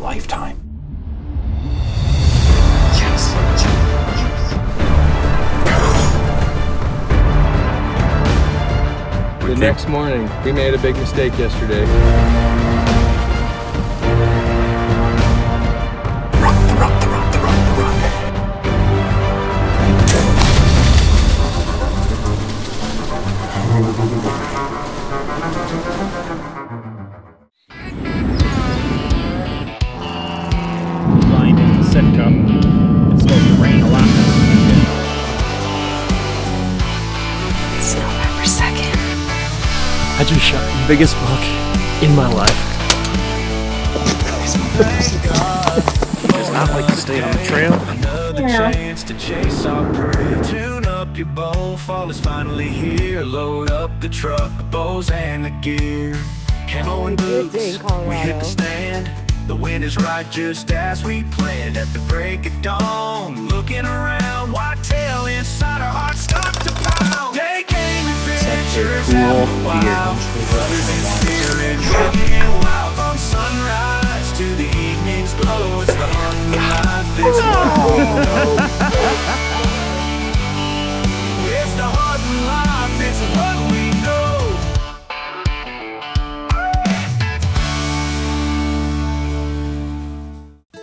lifetime. Yes. The next morning, we made a big mistake yesterday. Flying into Sitka. It's supposed to rain a lot this weekend. It's November 2nd. I just shot the biggest buck in my life. It's not like to stay on the trail. Another chance to chase our prey. Tune up your bow, fall is finally here. Load up the truck, the bows and the gear. Camo and boots, we hit the stand. The wind is right just as we planned. At the break of dawn, looking around, whitetail inside our hearts start to pound. Take aim, adventures out in the wild. Brothers in spirit, young and wild. From sunrise to the evening's glow, it's the hunt of life, it's what we know. It's the heart of life, it's what we know.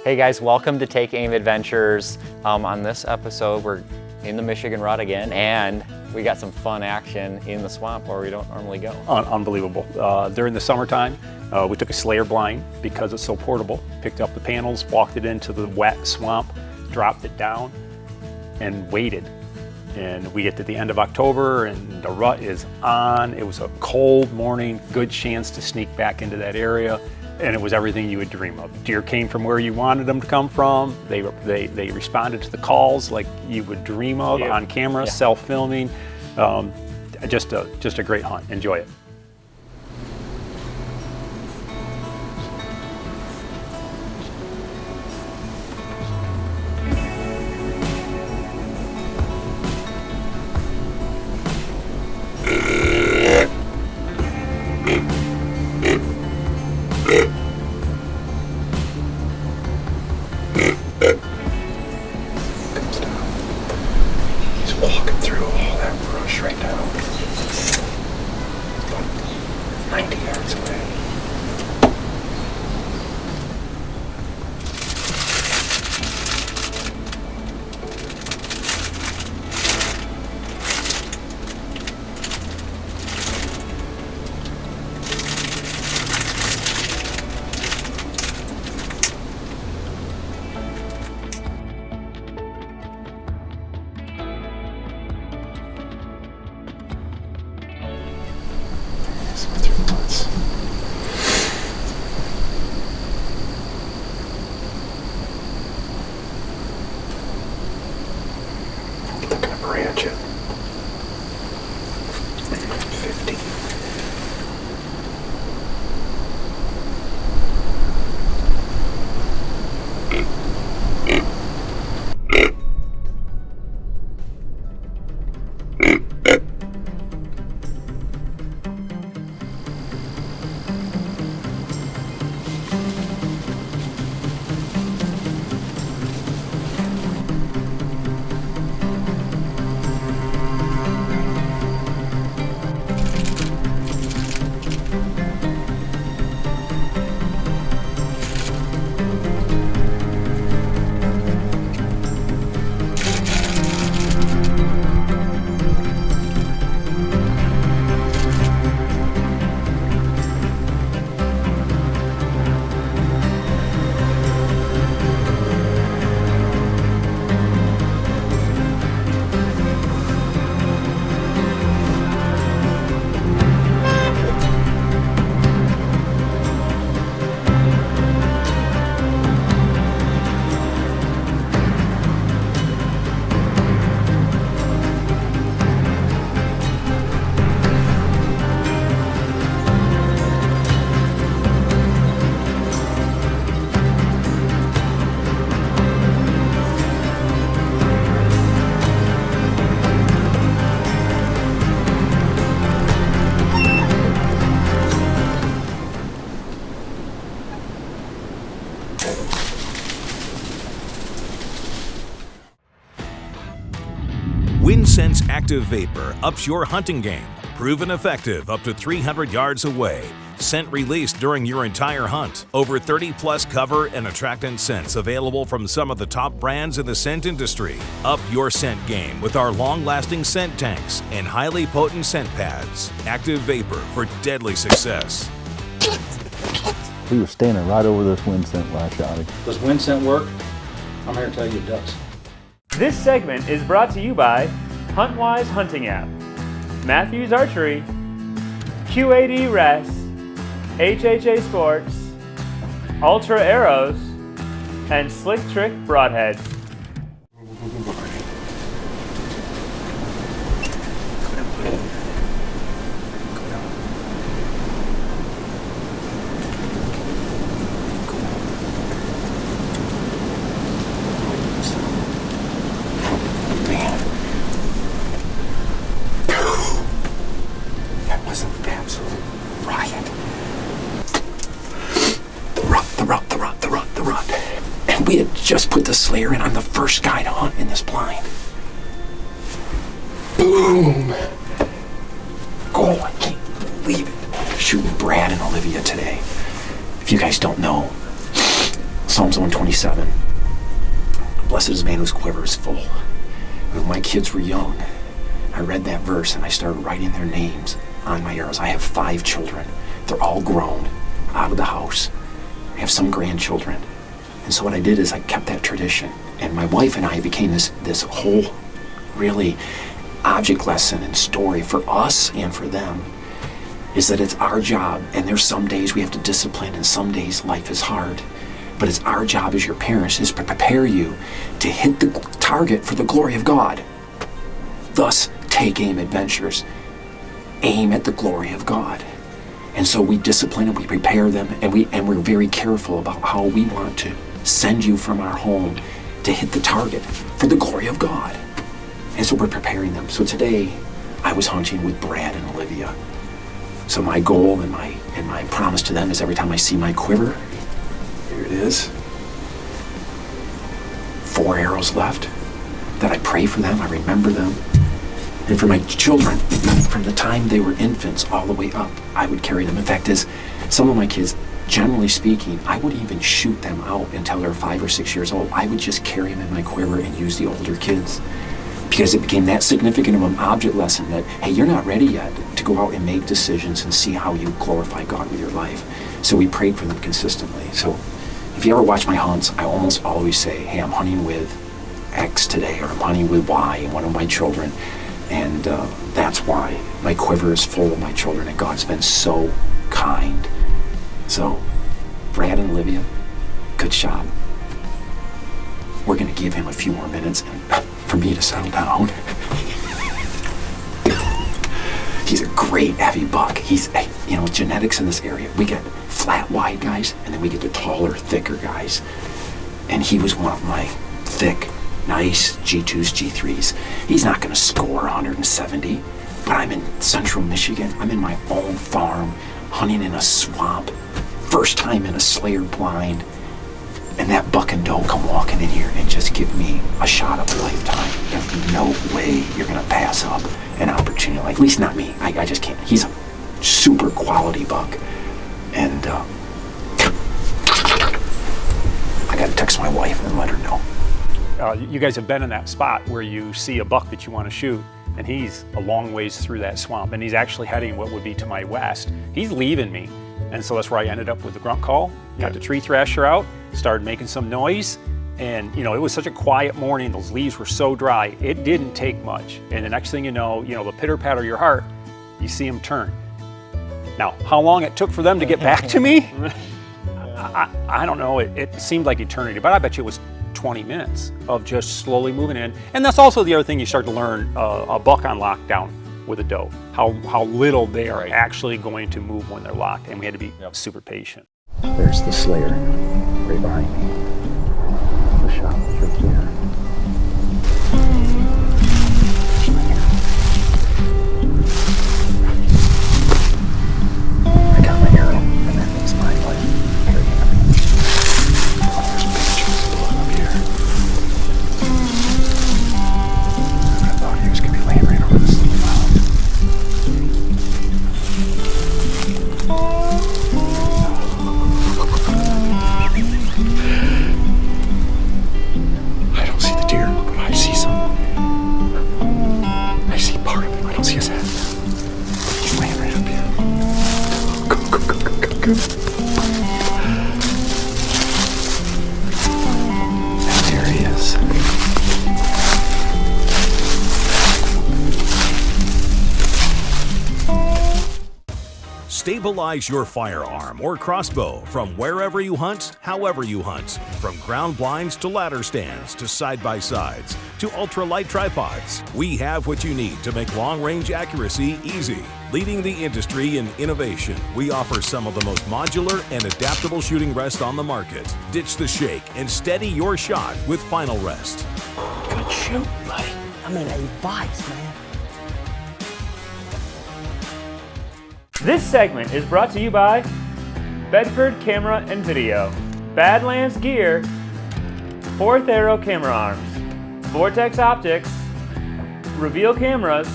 Hey guys, welcome to Take Aim Adventures. On this episode, we're in the Michigan rut again, and we got some fun action in the swamp where we don't normally go. Unbelievable. During the summertime, we took a Slayer blind because it's so portable. Picked up the panels, walked it into the wet swamp, dropped it down, and waited. And we get to the end of October and the rut is on. It was a cold morning, good chance to sneak back into that area. And it was everything you would dream of. Deer came from where you wanted them to come from. They responded to the calls like you would dream of on camera, self-filming. Just a great hunt. Enjoy it. He's walking through all that brush right now. About 90 yards away. Looking to branch it. 50. WinSense Active Vapor ups your hunting game. Proven effective up to 300 yards away. Scent released during your entire hunt. Over 30 plus cover and attractant scents available from some of the top brands in the scent industry. Up your scent game with our long-lasting scent tanks and highly potent scent pads. Active Vapor for deadly success. We were standing right over this wind scent last shot. Does wind scent work? I'm here to tell you it does. This segment is brought to you by HuntWise Hunting App, Matthews Archery, QAD Rest, HHA Sports, Ultra Arrows, and Slick Trick Broadheads. We had just put the slayer in. I'm the first guy to hunt in this blind. Boom! Oh, I can't believe it. Shooting Brad and Olivia today. If you guys don't know, Psalms 127. Blessed is the man whose quiver is full. When my kids were young, I read that verse and I started writing their names on my arrows. I have 5 children. They're all grown, out of the house. I have some grandchildren. And so what I did is I kept that tradition. And my wife and I became this whole really object lesson and story for us and for them, is that it's our job, and there's some days we have to discipline and some days life is hard, but it's our job as your parents is to prepare you to hit the target for the glory of God. Thus, take aim adventures. Aim at the glory of God. And so we discipline and we prepare them, and we're very careful about how we want to send you from our home to hit the target for the glory of God. And so we're preparing them. So today I was hunting with Brad and Olivia. So my goal and my promise to them is every time I see my quiver, here it is, 4 arrows left, that I pray for them, I remember them. And for my children, from the time they were infants all the way up, I would carry them. In fact, as some of my kids, generally speaking, I would even shoot them out until they're 5 or 6 years old. I would just carry them in my quiver and use the older kids, because it became that significant of an object lesson that, hey, you're not ready yet to go out and make decisions and see how you glorify God with your life. So we prayed for them consistently. So if you ever watch my hunts, I almost always say, hey, I'm hunting with X today, or I'm hunting with Y, one of my children. And that's why my quiver is full of my children, and God's been so kind. So, Brad and Olivia, good shot. We're going to give him a few more minutes for me to settle down. He's a great heavy buck. He's, genetics in this area. We get flat, wide guys, and then we get the taller, thicker guys. And he was one of my thick, nice G2s, G3s. He's not going to score 170, but I'm in central Michigan. I'm in my own farm, hunting in a swamp. First time in a slayer blind, and that buck and doe come walking in here and just give me a shot of a lifetime. There's no way you're gonna pass up an opportunity, like, at least not me. I just can't. He's a super quality buck, and I gotta text my wife and let her know. You guys have been in that spot where you see a buck that you want to shoot, and he's a long ways through that swamp, and he's actually heading what would be to my west. He's leaving me. And so that's where I ended up with the grunt call, got the tree thrasher out, started making some noise, and it was such a quiet morning, those leaves were so dry, it didn't take much. And the next thing you know, the pitter patter of your heart, you see them turn. Now, how long it took for them to get back to me, I don't know, it seemed like eternity, but I bet you it was 20 minutes of just slowly moving in. And that's also the other thing you start to learn, a buck on lockdown with a doe, how little they are actually going to move when they're locked, and we had to be super patient. There's the slayer, right behind me. The shot was right there. There's my arrow. I got my arrow, and that makes my life very happy. There's pictures of the one up here. I thought he was There he is. Stabilize your firearm or crossbow from wherever you hunt, however you hunt. From ground blinds to ladder stands to side-by-sides to ultralight tripods, we have what you need to make long-range accuracy easy. Leading the industry in innovation, we offer some of the most modular and adaptable shooting rests on the market. Ditch the shake and steady your shot with Final Rest. Good shoot, buddy. I'm in a vice, man. This segment is brought to you by Bedford Camera and Video, Badlands Gear, Fourth Arrow Camera Arms, Vortex Optics, Reveal Cameras,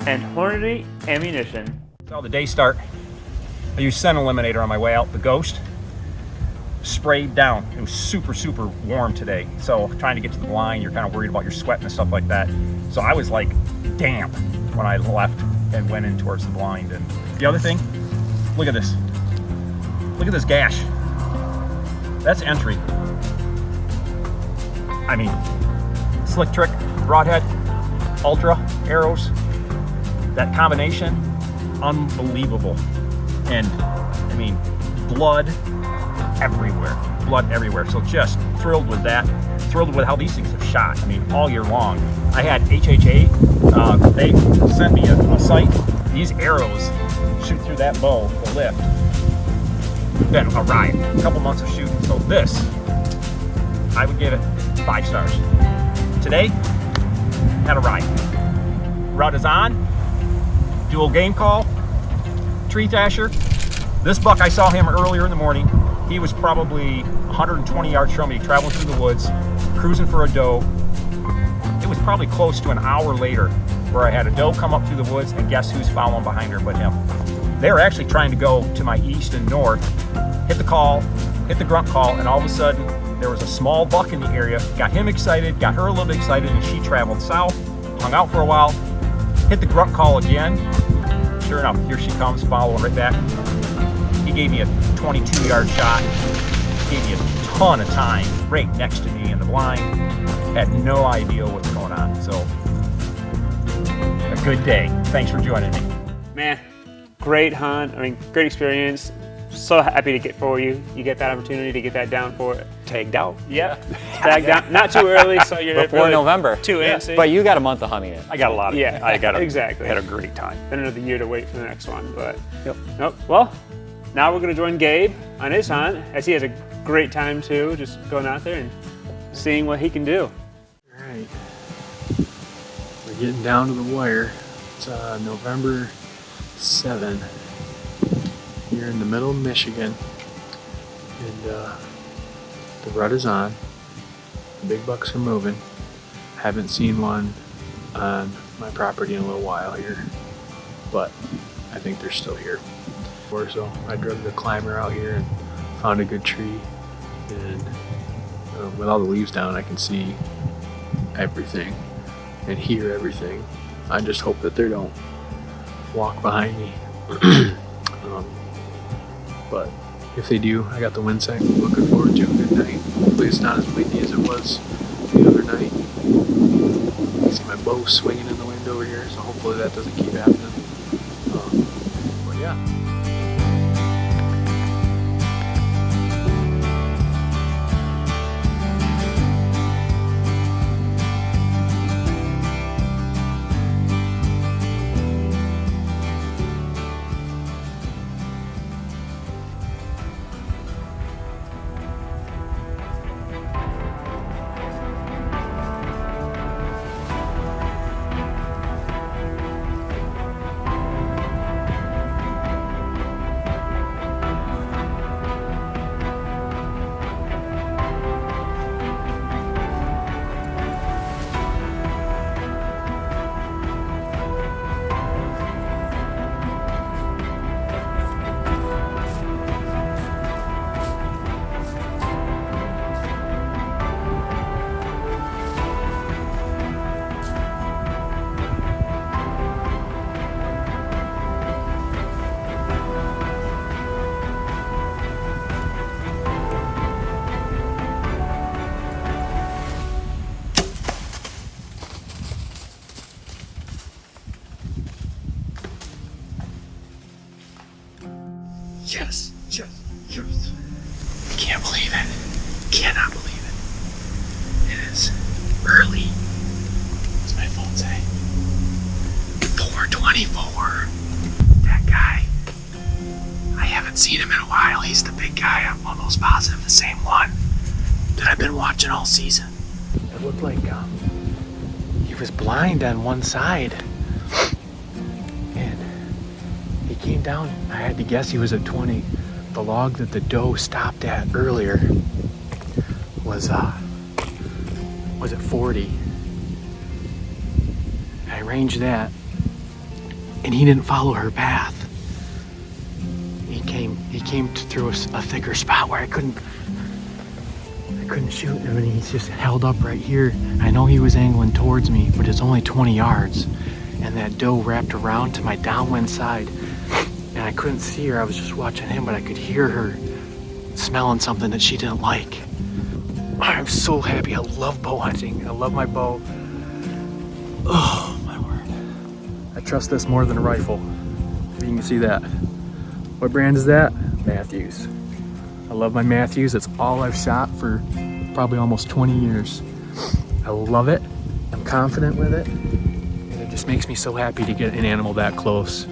and Hornady Ammunition. So the day start, I used scent eliminator on my way out, the Ghost. Sprayed down. It was super, super warm today. So trying to get to the blind, you're kind of worried about your sweat and stuff like that. So I was like damp when I left and went in towards the blind. And the other thing, look at this. Look at this gash. That's entry. I mean, slick trick, broadhead, ultra, arrows. That combination, unbelievable. And I mean, blood everywhere. Blood everywhere. So just thrilled with that. Thrilled with how these things have shot. I mean, all year long. I had HHA, they sent me a sight. These arrows shoot through that bow, the lift. Then a ride. A couple months of shooting. So this, I would give it 5 stars. Today, had a ride. Rut is on. Dual game call. Tree Thrasher. This buck, I saw him earlier in the morning. He was probably 120 yards from me, traveling through the woods, cruising for a doe. It was probably close to an hour later where I had a doe come up through the woods, and guess who's following behind her but him. They were actually trying to go to my east and north, hit the call, hit the grunt call, and all of a sudden there was a small buck in the area, got him excited, got her a little bit excited, and she traveled south, hung out for a while, hit the grunt call again. Sure enough, here she comes, following right back. He gave me a 22-yard shot, gave me a ton of time right next to me in the blind. Had no idea what's going on, so a good day. Thanks for joining me. Man, great hunt. I mean, great experience. So happy to get for you. You get that opportunity to get that down for it. Tagged out. Yeah, tagged down. Not too early, so you're Before really November. Too antsy. But you got a month of hunting it. I got a lot of Yeah, I got exactly. Had a great time. Been another year to wait for the next one, but Yep. nope. Well, now we're gonna join Gabe on his hunt, as he has a great time too, just going out there and seeing what he can do. All right, we're getting down to the wire. It's November 7 here in the middle of Michigan, and the rut is on. The big bucks are moving. Haven't seen one on my property in a little while here, but I think they're still here. So I drug the climber out here and found a good tree, and with all the leaves down, I can see everything and hear everything. I just hope that they don't walk behind me. But if they do, I got the wind sight I'm looking forward to a good night. Hopefully it's not as windy as it was the other night. I see my bow swinging in the wind over here, so hopefully that doesn't keep happening. But yeah. Yes. I can't believe it. Cannot believe it. It is early. What's my phone say? 4:24. That guy. I haven't seen him in a while. He's the big guy. I'm almost positive the same one that I've been watching all season. It looked like he was blind on one side. And he came down. I had to guess he was at 20. The log that the doe stopped at earlier was at 40. I ranged that, and he didn't follow her path. He came through a thicker spot where I couldn't shoot him, and he's just held up right here. I know he was angling towards me, but it's only 20 yards, and that doe wrapped around to my downwind side, and I couldn't see her. I was just watching him, but I could hear her smelling something that she didn't like. I'm so happy. I love bow hunting. I love my bow. Oh my word. I trust this more than a rifle. You can see that. What brand is that? Matthews. I love my Matthews. It's all I've shot for probably almost 20 years. I love it. I'm confident with it. And it just makes me so happy to get an animal that close.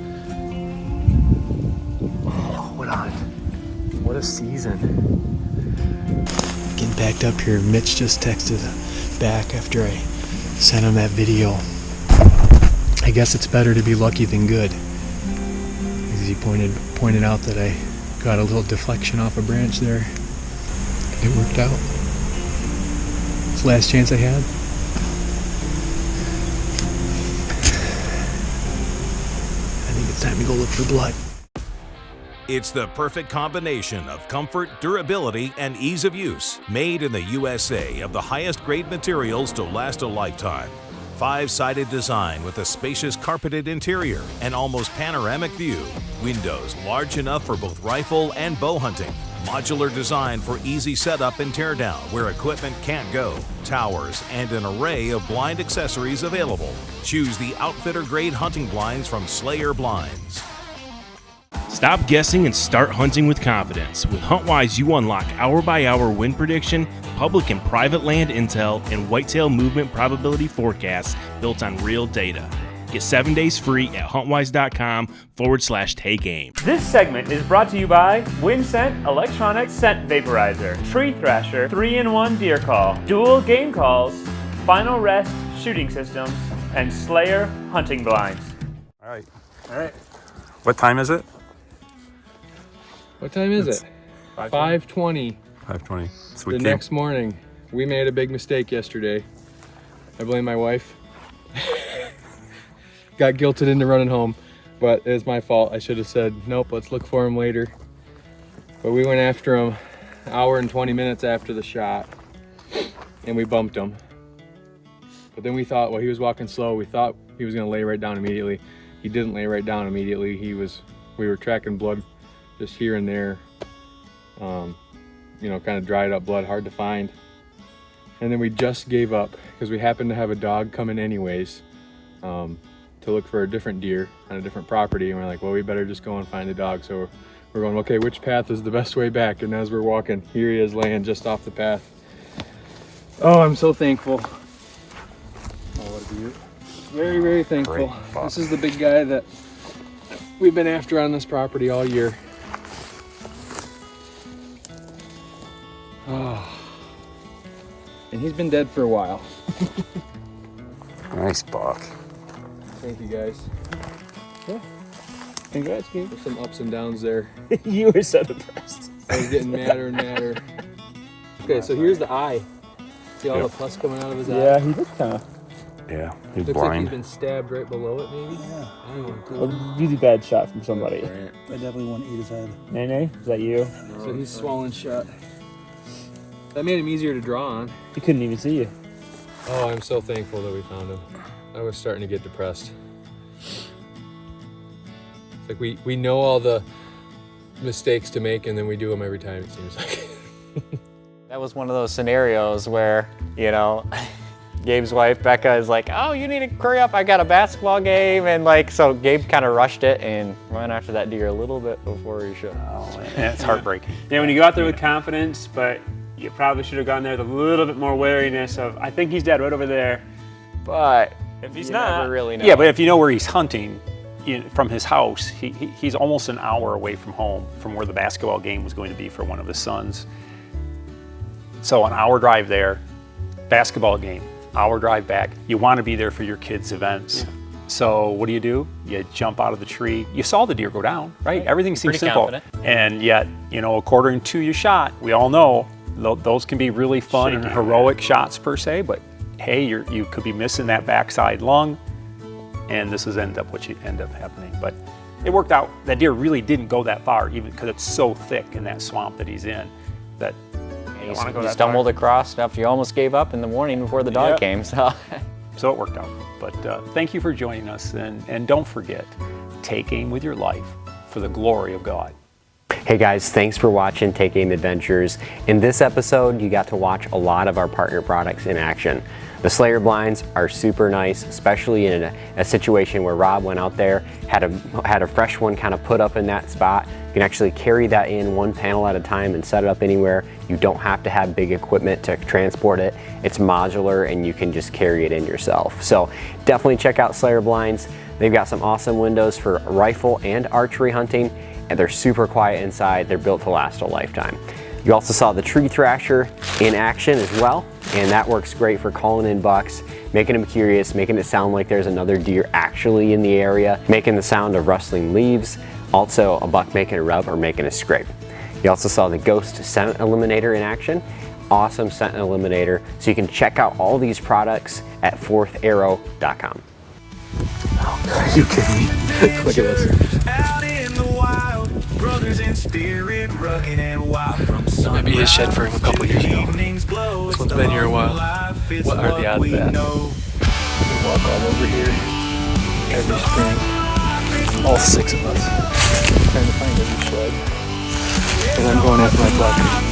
Oh, what a season. Getting backed up here. Mitch just texted back after I sent him that video. I guess it's better to be lucky than good. Because he pointed out that I got a little deflection off a branch there. It worked out. It's the last chance I had. I think it's time to go look for blood. It's the perfect combination of comfort, durability, and ease of use. Made in the USA of the highest grade materials to last a lifetime. 5-sided design with a spacious carpeted interior and almost panoramic view. Windows large enough for both rifle and bow hunting. Modular design for easy setup and teardown where equipment can't go. Towers and an array of blind accessories available. Choose the outfitter grade hunting blinds from Slayer Blinds. Stop guessing and start hunting with confidence. With HuntWise, you unlock hour-by-hour wind prediction, public and private land intel, and whitetail movement probability forecasts built on real data. Get 7 days free at huntwise.com/take aim. This segment is brought to you by WinScent Electronic Scent Vaporizer, Tree Thrasher 3-in-1 Deer Call, Dual Game Calls, Final Rest Shooting Systems, and Slayer Hunting Blinds. All right. What time is it? What time is it? 5:20. 5:20. So The next morning. We made a big mistake yesterday. I blame my wife. Got guilted into running home, but it was my fault. I should have said, nope, let's look for him later. But we went after him an hour and 20 minutes after the shot, and we bumped him. But then we thought, well, he was walking slow. We thought he was gonna lay right down immediately. He didn't lay right down immediately. We were tracking blood just here and there, kind of dried up blood, hard to find. And then we just gave up because we happened to have a dog coming anyways to look for a different deer on a different property. And we're like, well, we better just go and find the dog. So we're going, okay, which path is the best way back? And as we're walking, here he is laying just off the path. Oh, I'm so thankful. Oh, what a beaut. Very, very thankful. This is the big guy that we've been after on this property all year. Oh. And he's been dead for a while. Nice buck. Thank you guys. Yeah. Congrats, Gabe. There's some ups and downs there. You were so depressed. I was getting madder and madder. Okay, so here's the eye. See all the pus coming out of his eye? Yeah, he looks kind of. Yeah, he's Looks blind. like he's been stabbed right below it, maybe? Yeah. I don't know. Well, really bad shot from somebody. I definitely want to eat his head. Nene, is that you? So he's swollen shut. That made him easier to draw on. He couldn't even see you. Oh, I'm so thankful that we found him. I was starting to get depressed. It's like we know all the mistakes to make and then we do them every time, it seems like. That was one of those scenarios where, Gabe's wife, Becca, is like, oh, you need to hurry up, I got a basketball game. And like, so Gabe kind of rushed it and went after that deer a little bit before he should. Oh, man, it's heartbreaking. Yeah, when you go out there with confidence, but you probably should have gone there with a little bit more wariness of, I think he's dead right over there. But if he's you not, never really know. Yeah, but if you know where he's hunting, from his house, he's almost an hour away from home, from where the basketball game was going to be for one of his sons. So an hour drive there, basketball game, hour drive back. You want to be there for your kids' events. Yeah. So what do? You jump out of the tree. You saw the deer go down, right? Everything seems Pretty simple. confident. And yet, according to your shot, we all know those can be really fun and heroic shots per se, but hey, you could be missing that backside lung, and this is what you end up happening. But it worked out. That deer really didn't go that far, even because it's so thick in that swamp that he's in, that you stumbled across after you almost gave up in the morning before the dog came. So it worked out. But thank you for joining us, and don't forget, take aim with your life for the glory of God. Hey guys, thanks for watching Take Aim Adventures. In this episode, you got to watch a lot of our partner products in action. The Slayer blinds are super nice, especially in a situation where Rob went out there, had a fresh one kind of put up in that spot. You can actually carry that in one panel at a time and set it up anywhere. You don't have to have big equipment to transport it. It's modular and you can just carry it in yourself. So definitely check out Slayer blinds. They've got some awesome windows for rifle and archery hunting, and they're super quiet inside. They're built to last a lifetime. You also saw the tree thrasher in action as well, and that works great for calling in bucks, making them curious, making it sound like there's another deer actually in the area, making the sound of rustling leaves, also a buck making a rub or making a scrape. You also saw the Ghost Scent Eliminator in action, awesome scent eliminator, so you can check out all these products at fourtharrow.com. Are you kidding me? Look at this. Out in the wild, brothers in spirit, rugged and wild from sun. Maybe his shed for him a couple years ago. This one's been here a while. What are the odds of that? We walk all over here every spring. All 6 of us. Trying to find every shed. And I'm going after my buck.